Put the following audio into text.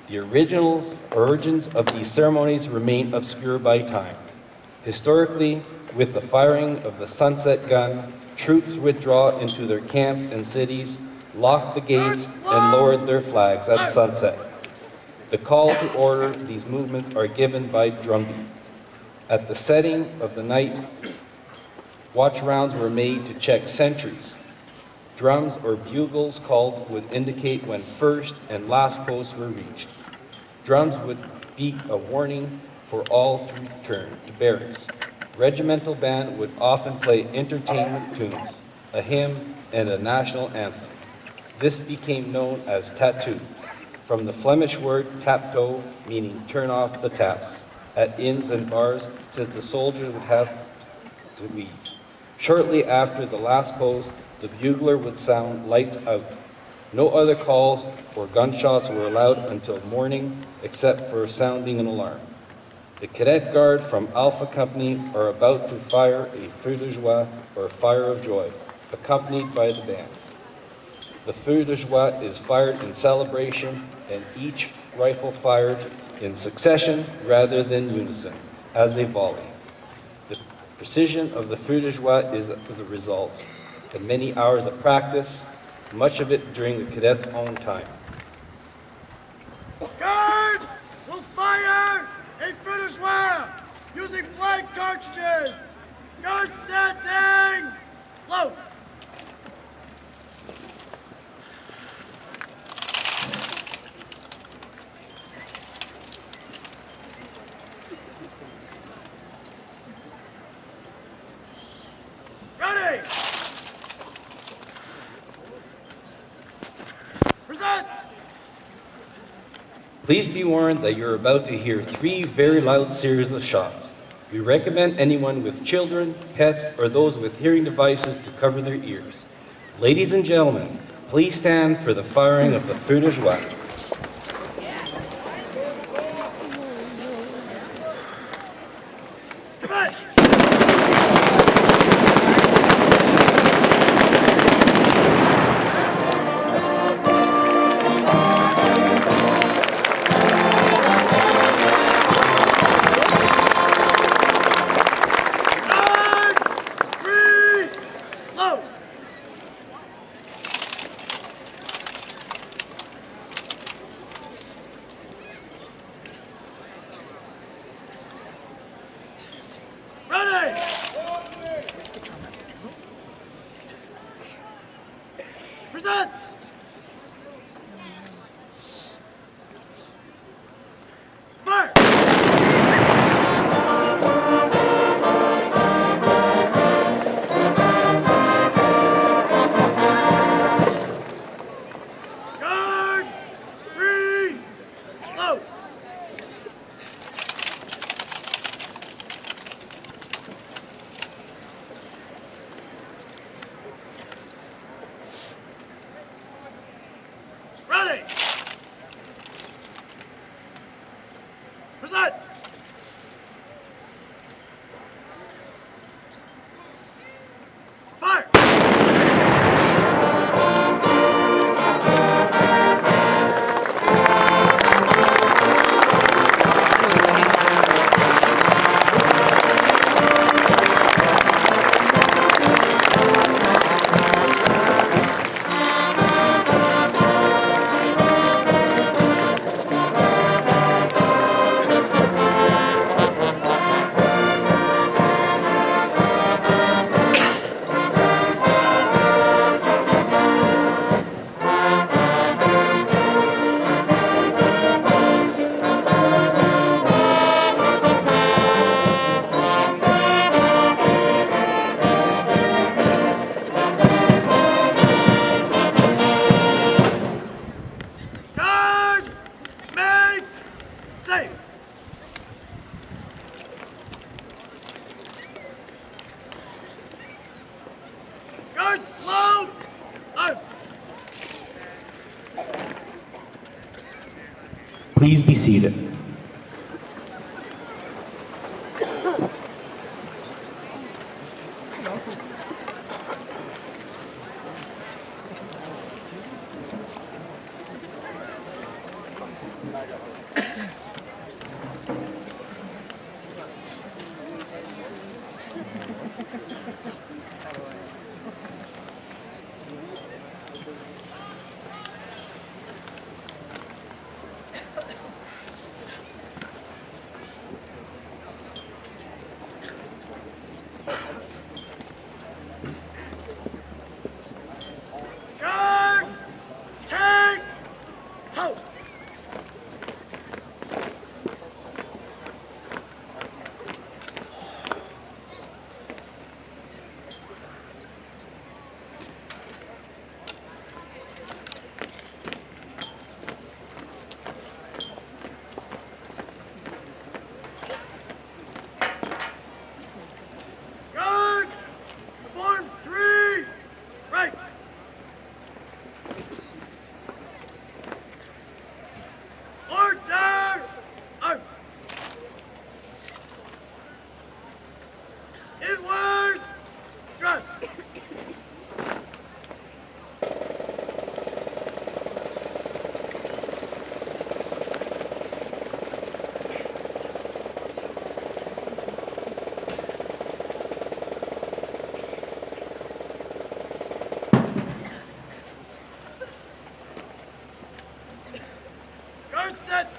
The origins of these ceremonies remain obscure by time. Historically, with the firing of the sunset gun, troops withdraw into their camps and cities, locked the gates, and lowered their flags at sunset. The call to order these movements are given by drumbeat. At the setting of the night, watch rounds were made to check sentries. Drums or bugles called would indicate when first and last posts were reached. Drums would beat a warning for all to return to barracks. Regimental band would often play entertainment tunes, a hymn, and a national anthem. This became known as tattoo, from the Flemish word tapto, meaning turn off the taps, at inns and bars, since the soldiers would have to leave. Shortly after the last post, the bugler would sound lights out. No other calls or gunshots were allowed until morning, except for sounding an alarm. The cadet guard from Alpha Company are about to fire a Feu De Joie, or fire of joy, accompanied by the bands. The Feu De Joie is fired in celebration, and each rifle fired in succession rather than unison, as a volley. The precision of the Feu De Joie is a result of many hours of practice, much of it during the cadets' own time. Guard will fire a Feu De Joie using blank cartridges. Guard standing, load. Ready! Present! Please be warned that you're about to hear 3 very loud series of shots. We recommend anyone with children, pets, or those with hearing devices to cover their ears. Ladies and gentlemen, please stand for the firing of the Feu De Joie. Commence! Ready! Present! Fire! Guard! Reload! Ready! Present! Fire! Guard! Make safe! Guard slow! Out! Please be seated. Guard! Take! Post! Guard! Form 3 ranks! Order! Arms! Inwards! Dress! Guard set!